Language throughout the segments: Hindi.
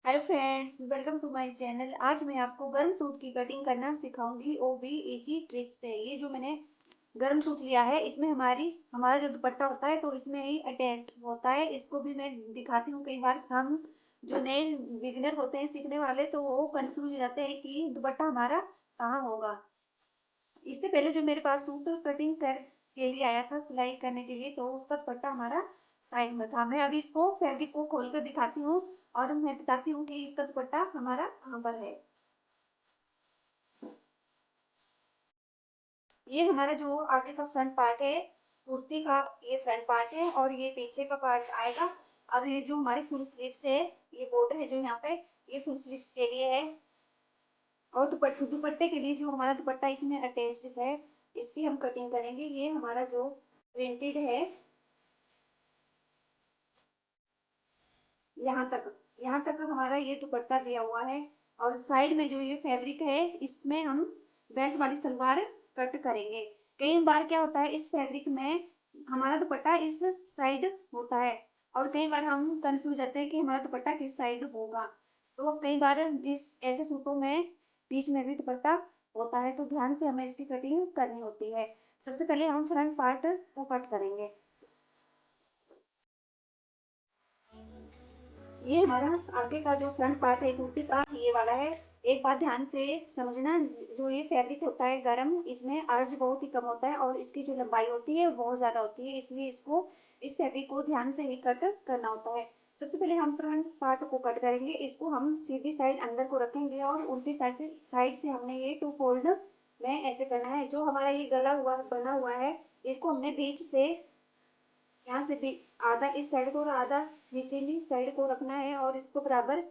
Hello friends, welcome to my channel. आज मैं आपको गर्म सूट की कटिंग करना सिखाऊंगी। वो भी इजी ट्रिक से। ये जो मैंने गर्म सूट लिया है, इसमें हमारा जो दुपट्टा होता है तो इसमें ही अटैच होता है। इसको भी मैं दिखाती हूँ। कई बार हम जो नए बिगिनर होते हैं सीखने वाले, तो वो कंफ्यूज हो जाते हैं कि दुपट्टा हमारा कहाँ होगा। इससे पहले जो मेरे पास सूट कटिंग कर के लिए आया था सिलाई करने के लिए, तो उसका दुपट्टा हमारा साइड में था। मैं अभी इसको फैब्रिक को खोल कर दिखाती हूँ और मैं बताती हूँ कि इसका दुपट्टा हमारा कहाँ पर है। ये हमारा जो आगे का फ्रंट पार्ट है, कुर्ती का ये फ्रंट पार्ट है और ये पीछे का पार्ट आएगा। और ये जो हमारी फुल स्लीव्स है, ये बॉर्डर है जो यहाँ पे, ये फुल स्लीव्स के लिए है। और दुपट्टे के लिए जो हमारा दुपट्टा इसमें अटैच है, इसकी हम कटिंग करेंगे। ये हमारा जो प्रिंटेड है, यहाँ तक यहाँ तक हमारा ये दुपट्टा दिया हुआ है। और साइड में जो ये फैब्रिक है, इसमें हम बेल्ट वाली सलवार कट करेंगे। कई बार क्या होता है, इस फैब्रिक में हमारा दुपट्टा इस साइड होता है और कई बार हम कंफ्यूज जाते हैं कि हमारा दुपट्टा किस साइड होगा। तो कई बार इस ऐसे सूटों में बीच में भी दुपट्टा होता है, तो ध्यान से हमें इसकी कटिंग करनी होती है। सबसे पहले हम फ्रंट पार्ट को कट करेंगे। ये हमारा आगे का जो फ्रंट पार्ट है कुर्ती का, ये वाला है। एक बात ध्यान से समझना, जो ये फैब्रिक होता है गरम, इसमें अर्ज बहुत ही कम होता है और इसकी जो लंबाई होती है बहुत ज्यादा होती है। इसलिए इस फैब्रिक को ध्यान से ही कट करना होता है। सबसे पहले हम फ्रंट पार्ट को कट करेंगे। इसको हम सीधी साइड अंदर को रखेंगे और उल्टी साइड से हमने ये टू फोल्ड में ऐसे करना है। जो हमारा ये गला हुआ बना हुआ है, इसको हमने बीच से, यहाँ से भी आधा इस साइड को और आधा निचली साइड को रखना है और इसको बराबर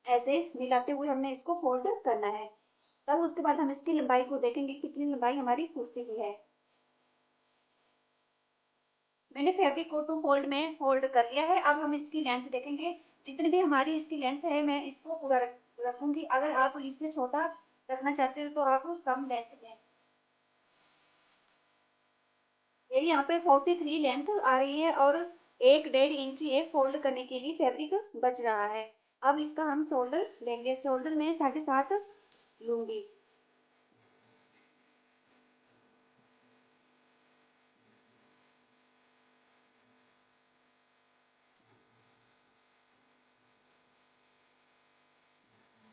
ऐसे मिलाते हुए हमने इसको फोल्ड करना है। तब उसके बाद हम इसकी लंबाई को देखेंगे, कितनी लंबाई हमारी कुर्ती की है। मैंने फैब्रिक को टू फोल्ड में फोल्ड कर लिया है। अब हम इसकी लेंथ देखेंगे। जितनी भी हमारी इसकी लेंथ है, मैं इसको पूरा रखूंगी। अगर आप इससे छोटा रखना चाहते हो तो आप कम लेंथ लें। मेरी यहाँ पे 43 लेंथ आ रही है और 1.5 इंच ये फोल्ड करने के लिए फैब्रिक बच रहा है। अब इसका हम शोल्डर लेंगे। शोल्डर में 7.5 लूंगी।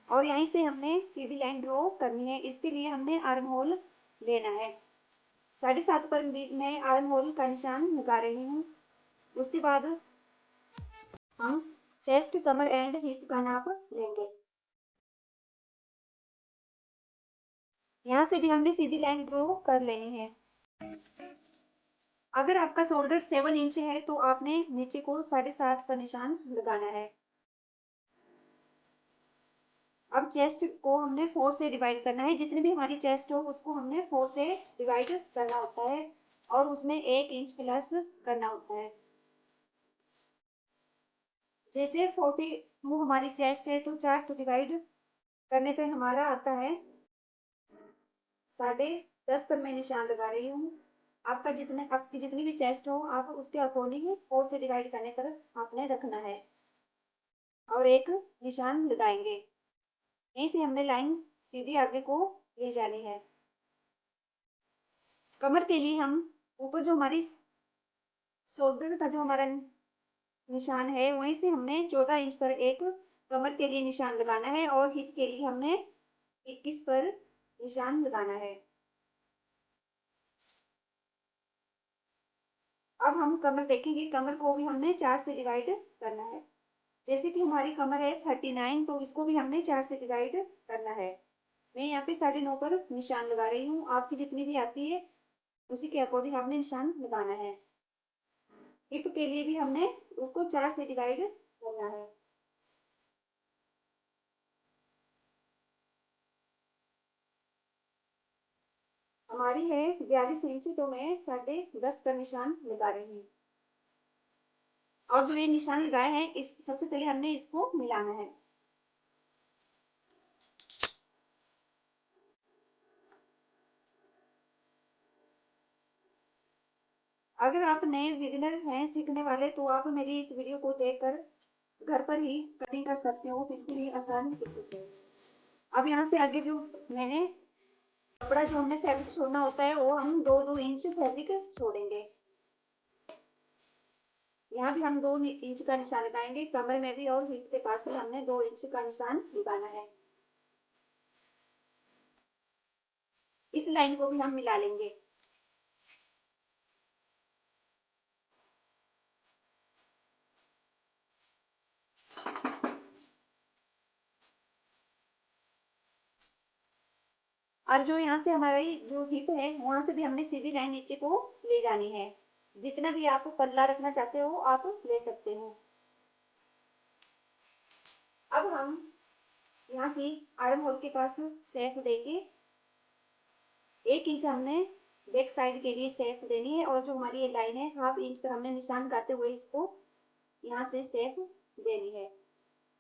और यहीं से हमने सीधी लाइन ड्रॉ करनी है। इसके लिए हमने आर्म होल लेना है। 7.5 पर भी मैं आर्म होल का निशान लगा रही हूँ। उसके बाद हम चेस्ट, कमर एंड हिप का नाप लेंगे। यहाँ से भी हमने सीधी लाइन ड्रॉ कर लेनी है। अगर आपका शोल्डर 7 इंच है तो आपने नीचे को 7.5 का निशान लगाना है। अब चेस्ट को हमने 4 से डिवाइड करना है। जितनी भी हमारी चेस्ट हो उसको हमने 4 से डिवाइड करना होता है और उसमें 1 इंच प्लस करना होता है। जैसे 42 हमारी चेस्ट है, तो 4 से डिवाइड करने पे हमारा आता है 10.5 पर मैं निशान लगा रही हूँ। आपकी जितनी भी चेस्ट हो, आप उसके अकॉर्डिंग 4 से डिवाइड करने पर आपने रखना है और एक निशान लगाएंगे। यहीं से हमने लाइन सीधी आगे को ले जानी है। कमर के लिए हम ऊपर जो हमारी शोल्डर का जो हमारा निशान है, वहीं से हमने 14 इंच पर एक कमर के लिए निशान लगाना है और हिप के लिए हमने 21 पर निशान लगाना है। अब हम कमर देखेंगे। कमर को भी हमने 4 से डिवाइड करना है। जैसे कि हमारी कमर है 39, तो इसको भी हमने 4 से डिवाइड करना है। मैं यहाँ पे 9.5 पर निशान लगा रही हूँ। आपकी जितनी भी आती है उसी के अकॉर्डिंग आपने निशान लगाना है। हिप के लिए भी हमने उसको 4 से डिवाइड करना है। हमारी है 42 इंच, तो मैं 10.5 का निशान लगा रही हूँ। और जो ये निशान लगाए हैं, इस सबसे पहले हमने इसको मिलाना है। अगर आप नए बिगिनर हैं सीखने वाले, तो आप मेरी इस वीडियो को देखकर घर पर ही कटिंग कर सकते हो बिल्कुल ही आसान तरीके से। अब यहाँ से आगे जो मैंने कपड़ा जो हमने फैब्रिक छोड़ना होता है वो हम 2-2 इंच फैब्रिक छोड़ेंगे। यहाँ भी हम 2 इंच का निशान लगाएंगे, कमर में भी और हिप के पास भी हमने 2 इंच का निशान लगाना है। इस लाइन को भी हम मिला लेंगे। और जो यहाँ से हमारी जो हिप है वहां से भी हमने सीधी लाइन नीचे को ले जानी है। जितना भी आप पल्ला रखना चाहते हो आप ले सकते हो। अब हम यहाँ की आर्म होल के पास शेप देंगे। 1 इंच हमने बैक साइड के लिए शेप देनी है और जो हमारी ये लाइन है 1/2 इंच पर हमने निशान लगाते हुए इसको यहाँ से शेप देनी है।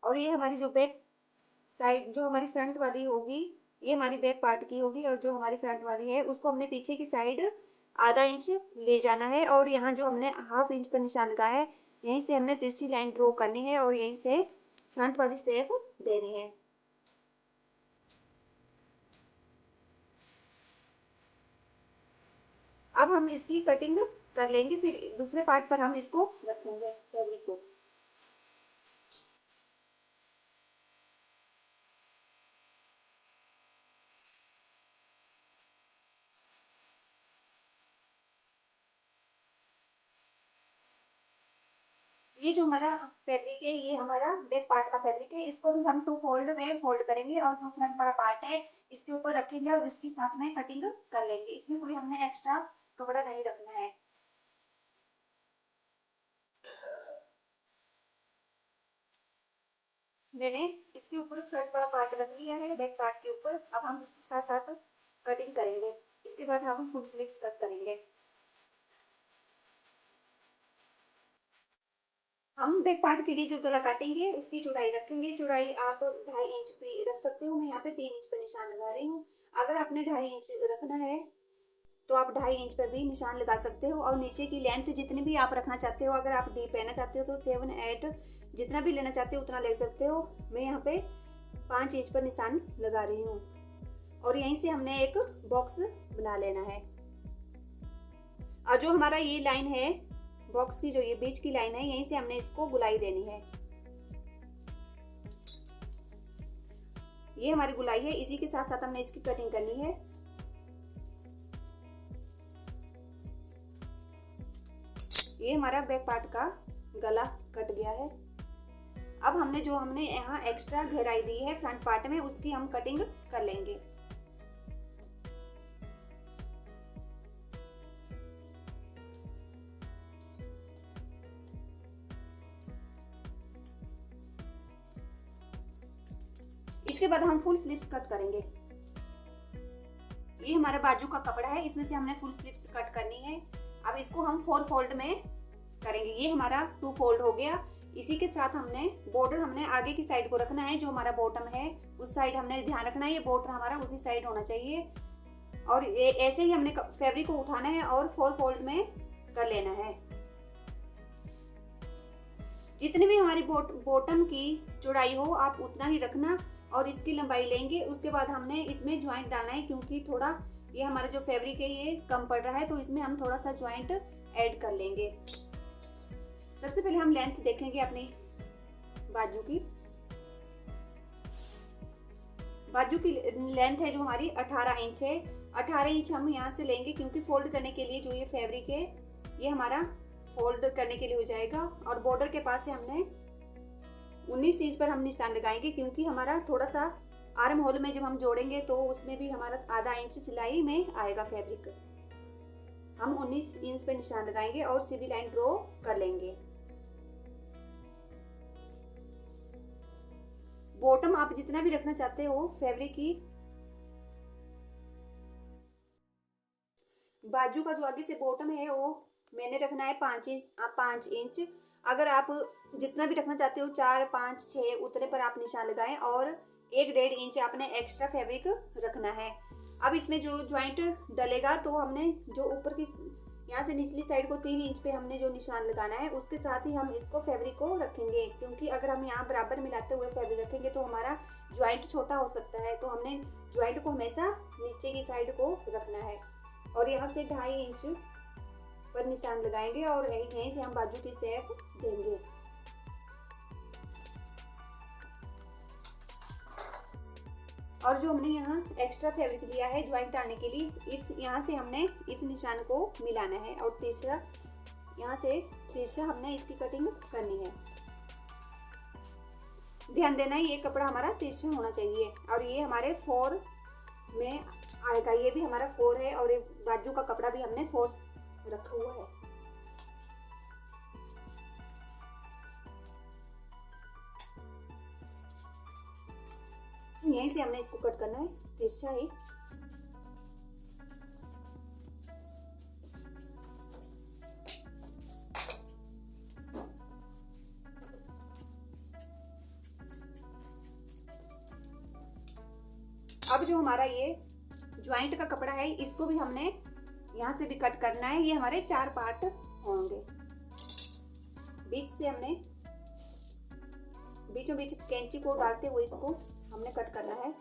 और ये हमारी जो बैक साइड जो हमारी फ्रंट वाली होगी ये हमारी बैक पार्ट की होगी और जो हमारी फ्रंट वाली है उसको हमने पीछे की साइड आधा इंच ले जाना है और यहाँ जो हमने 1/2 इंच पर निशान लगाया है यहीं से हमने तिरछी लाइन ड्रॉ करनी है और यहीं से फ्रंट वाली शेप देनी है। अब हम इसकी कटिंग कर लेंगे, फिर दूसरे पार्ट पर हम इसको रखेंगे फैब्रिक को। ये जो हमारा फैब्रिक है ये हमारा बैक पार्ट का फैब्रिक है, इसको भी हम 2 फोल्ड में फोल्ड करेंगे और जो फ्रंट वाला पार्ट है इसके ऊपर रखेंगे और इसके साथ में कटिंग कर लेंगे। इसमें कोई हमने एक्स्ट्रा कपड़ा नहीं रखना है। मैंने इसके ऊपर फ्रंट वाला पार्ट रख लिया है बैक पार्ट के ऊपर। अब हम इसके साथ साथ कटिंग करेंगे। इसके बाद हम फुल स्लीव्स कट करेंगे। हम बैक पार्ट के लिए जो गला काटेंगे उसकी चौड़ाई रखेंगे। चौड़ाई आप 2.5 इंच पे रख सकते हो, मैं यहाँ पे 3 इंच पे निशान लगा रही हूँ। अगर आपने 2.5 इंच रखना है तो आप 2.5 इंच पर भी निशान लगा सकते हो और नीचे की लेंथ जितनी भी आप रखना चाहते हो, अगर आप डीप लेना चाहते हो तो 7-8 जितना भी लेना चाहते हो उतना ले सकते हो। मैं यहाँ पे 5 इंच पर निशान लगा रही हूँ और यहीं से हमने एक बॉक्स बना लेना है। और जो हमारा ये लाइन है बॉक्स की, जो ये बीच की लाइन है, यहीं से हमने इसको गुलाई देनी है। ये हमारी गुलाई है, इसी के साथ साथ हमने इसकी कटिंग करनी है। ये हमारा बैक पार्ट का गला कट गया है। अब हमने यहाँ एक्स्ट्रा गहराई दी है फ्रंट पार्ट में उसकी हम कटिंग कर लेंगे। इसके बाद हम फुल स्लीव्स कट करेंगे। ये हमारा बाजू का कपड़ा है, इसमें से हमने फुल स्लीव्स कट करनी है। अब इसको हम 4 फोल्ड में करेंगे। ये हमारा 2 फोल्ड हो गया। इसी के साथ हमने बॉर्डर हमने आगे की साइड को रखना है, जो हमारा बॉटम है उस साइड हमने ध्यान रखना है, ये बॉर्डर हमारा उसी साइड होना चाहिए। और ये ऐसे ही हमने फैब्रिक को उठाना है और 4 फोल्ड में कर लेना है। जितनी भी हमारी बॉटम की चौड़ाई हो आप उतना ही रखना और इसकी लंबाई लेंगे। उसके बाद हमने इसमें ज्वाइंट डालना है, क्योंकि थोड़ा ये हमारा जो फैब्रिक है ये कम पड़ रहा है तो इसमें हम थोड़ा सा ज्वाइंट ऐड कर लेंगे। सबसे पहले हम लेंथ देखेंगे अपनी बाजू की। बाजू की लेंथ है जो हमारी 18 इंच है। 18 इंच हम यहाँ से लेंगे क्योंकि फोल्ड करने के लिए जो ये फैब्रिक है ये हमारा फोल्ड करने के लिए हो जाएगा। और बॉर्डर के पास से हमने 19 इंच पर हम निशान लगाएंगे, क्योंकि हमारा थोड़ा सा आर्म होल में जब हम जोड़ेंगे तो उसमें भी हमारा आधा इंच सिलाई में आएगा फैब्रिक। हम 19 इंच पे निशान लगाएंगे और सीधी लाइन ड्रॉ कर लेंगे। बॉटम आप जितना भी रखना चाहते हो फैब्रिक की, बाजू का जो आगे से बॉटम है वो मैंने रखना है 5 इंच। अगर आप जितना भी रखना चाहते हो 4, 5, 6 उतने पर आप निशान लगाएं और 1-1.5 इंच आपने एक्स्ट्रा फैब्रिक रखना है। अब इसमें जो ज्वाइंट डलेगा तो हमने जो ऊपर की यहाँ से निचली साइड को 3 इंच पे हमने जो निशान लगाना है उसके साथ ही हम इसको फैब्रिक को रखेंगे, क्योंकि अगर हम यहाँ बराबर मिलाते हुए फैब्रिक रखेंगे तो हमारा ज्वाइंट छोटा हो सकता है। तो हमने ज्वाइंट को हमेशा नीचे की साइड को रखना है और यहाँ से 2.5 इंच पर निशान लगाएंगे और यहीं से हम बाजू की शेप देंगे। और जो हमने यहाँ एक्स्ट्रा फैब्रिक लिया है ज्वाइंट आने के लिए, इस यहाँ से हमने इस निशान को मिलाना है और तीसरा यहाँ से तिरछा हमने इसकी कटिंग करनी है। ध्यान देना है ये कपड़ा हमारा तिरछा होना चाहिए और ये हमारे 4 में आएगा। ये भी हमारा 4 है और ये बाजू का कपड़ा भी हमने 4 रखा हुआ है। यहीं से हमने इसको कट करना है तिरछा ही। अब जो हमारा ये ज्वाइंट का कपड़ा है इसको भी हमने यहाँ से भी कट करना है। ये हमारे 4 पार्ट होंगे। बीच से हमने बीचों बीच कैंची को डालते हुए इसको हमने कट करना है।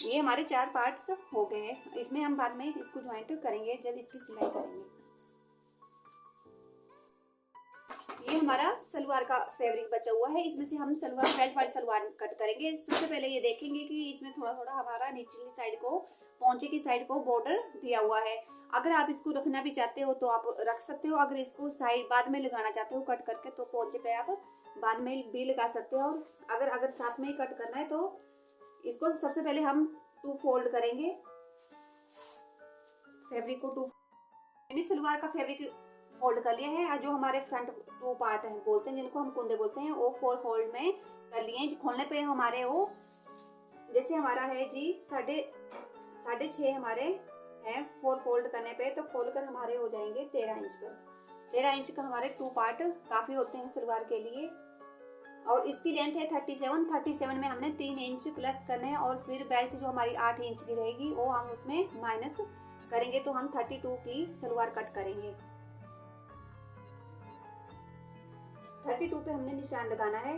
ये हमारे 4 पार्ट्स हो गए हैं। इसमें हम बाद में इसको ज्वाइंट करेंगे जब इसकी सिलाई करेंगे। ये हमारा सलवार का फैब्रिक बचा हुआ है, इसमें से हम सलवार बेल्ट वाली सलवार कट करेंगे। सबसे पहले ये देखेंगे कि इसमें थोड़ा थोड़ा हमारा निचली साइड को पौंचे की साइड को बॉर्डर दिया हुआ है। अगर आप इसको रखना भी चाहते हो तो आप रख सकते हो। अगर इसको साइड बाद में लगाना चाहते हो कट करके तो पौंचे पे आप बाद में भी लगा सकते हो। और अगर साथ में ही कट करना है तो इसको सबसे पहले हम 2 फोल्ड करेंगे फैब्रिक को। मैंने सलवार का फैब्रिक फोल्ड कर लिया है। जो हमारे फ्रंट 2 पार्ट हैं बोलते हैं जिनको हम कुंदे बोलते हैं, वो 4 फोल्ड में कर लिए हैं। खोलने पे हमारे वो जैसे हमारा है जी 6.5 हमारे हैं 4 फोल्ड करने पे, तो खोलकर हमारे हो जाएंगे 13 इंच पर। 13 इंच का हमारे 2 पार्ट काफ़ी होते हैं सलवार के लिए। और इसकी लेंथ है 37 में हमने 3 इंच प्लस करने हैं और फिर बेल्ट जो हमारी 8 इंच की रहेगी वो हम उसमें माइनस करेंगे, तो हम 32 की सलवार कट करेंगे। 32 पे हमने निशान लगाना है।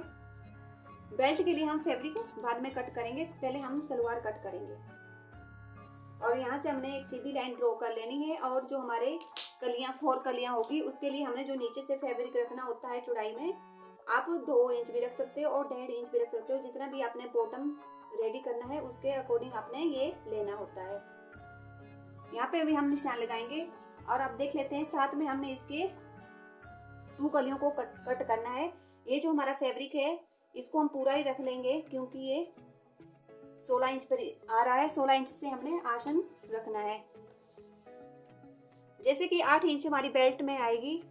बेल्ट के लिए हम फैब्रिक बाद में कट करेंगे, पहले हम सलवार कट करेंगे। और यहाँ से हमने एक सीधी लाइन ड्रॉ कर लेनी है और जो हमारे 4 कलियाँ होगी उसके लिए हमने जो नीचे से फैब्रिक रखना होता है चौड़ाई में, आप 2 इंच भी रख सकते हो और 1.5 इंच भी रख सकते हो। जितना भी आपने बॉटम रेडी करना है उसके अकॉर्डिंग आपने ये लेना होता है। यहाँ पे भी हम निशान लगाएंगे और अब देख लेते हैं साथ में हमने इसके 2 कलियों को कट करना है। ये जो हमारा फैब्रिक है इसको हम पूरा ही रख लेंगे क्योंकि ये 16 इंच पर आ रहा है। 16 इंच से हमने आसन रखना है। जैसे कि 8 इंच हमारी बेल्ट में आएगी,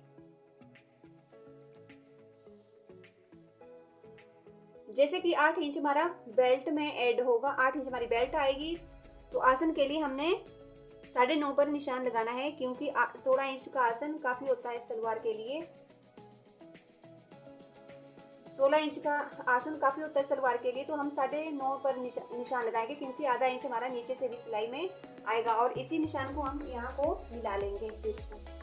जैसे कि 8 इंच हमारा बेल्ट में ऐड होगा, 8 इंच हमारी बेल्ट आएगी, तो आसन के लिए हमने 9.5 पर निशान लगाना है क्योंकि 16 इंच का आसन काफी होता है सलवार के लिए। 16 इंच का आसन काफी होता है सलवार के लिए, तो हम 9.5 पर निशान लगाएंगे क्योंकि आधा इंच हमारा नीचे से भी सिलाई में आएगा और इसी निशान को हम यहाँ को मिला लेंगे बीच में।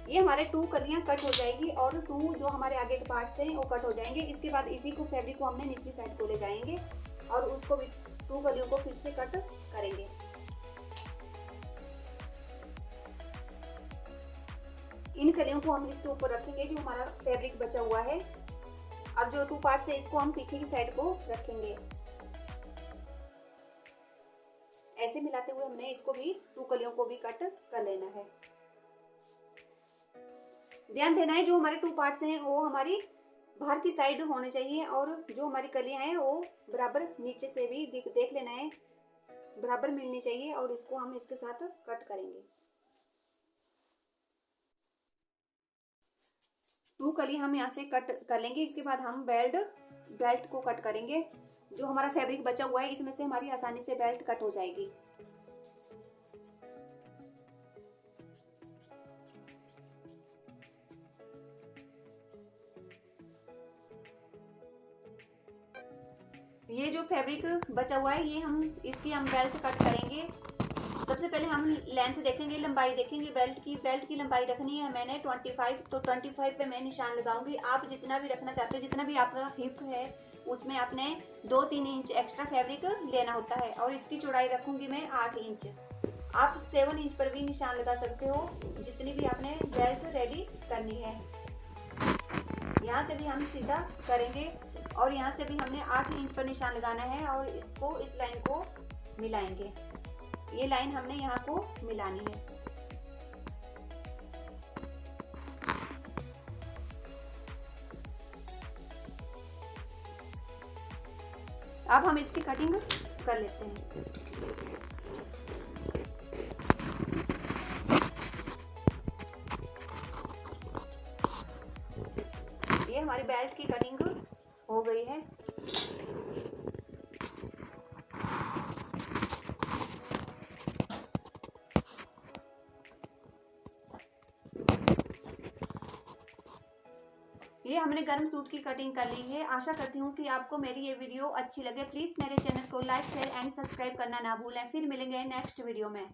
ये हमारे 2 कलियां कट हो जाएगी और 2 जो हमारे आगे के पार्ट्स हैं वो कट हो जाएंगे। इसके बाद इसी को फैब्रिक को हमने निचली साइड को ले जाएंगे और उसको भी 2 कलियों को फिर से कट करेंगे। इन कलियों को हम इसके ऊपर रखेंगे जो हमारा फैब्रिक बचा हुआ है और जो 2 पार्ट्स है इसको हम पीछे की साइड को रखेंगे। ऐसे मिलाते हुए हमने इसको भी 2 कलियों को भी कट कर लेना है। ध्यान देना है जो हमारे 2 पार्ट्स हैं वो हमारी बाहर की साइड होने चाहिए और जो हमारी कलियां हैं वो बराबर नीचे से भी देख लेना है, बराबर मिलनी चाहिए और इसको हम इसके साथ कट करेंगे। 2 कली हम यहाँ से कट कर लेंगे। इसके बाद हम बेल्ट को कट करेंगे। जो हमारा फैब्रिक बचा हुआ है इसमें से हमारी आसानी से बेल्ट कट हो जाएगी। ये जो फैब्रिक बचा हुआ है, ये हम इसकी हम बेल्ट कट करेंगे। सबसे पहले हम लेंथ देखेंगे, लंबाई देखेंगे बेल्ट की। बेल्ट की लंबाई रखनी है मैंने 25, तो 25 पे मैं निशान लगाऊंगी। आप जितना भी रखना चाहते हो, जितना भी आपका हिप है उसमें आपने 2-3 इंच एक्स्ट्रा फैब्रिक लेना होता है। और इसकी चौड़ाई रखूंगी मैं 8 इंच। आप 7 इंच पर भी निशान लगा सकते हो, जितनी भी आपने बेल्ट रेडी करनी है। यहाँ से भी हम सीधा करेंगे और यहाँ से भी हमने 8 इंच पर निशान लगाना है और इसको, इस लाइन को मिलाएंगे। ये लाइन हमने यहाँ को मिलानी है। अब हम इसकी कटिंग कर लेते हैं। ये हमारी बेल्ट की कटिंग हो गई है। ये हमने गर्म सूट की कटिंग कर ली है। आशा करती हूँ कि आपको मेरी ये वीडियो अच्छी लगे। प्लीज़ मेरे चैनल को लाइक, शेयर एंड सब्सक्राइब करना ना भूलें। फिर मिलेंगे नेक्स्ट वीडियो में।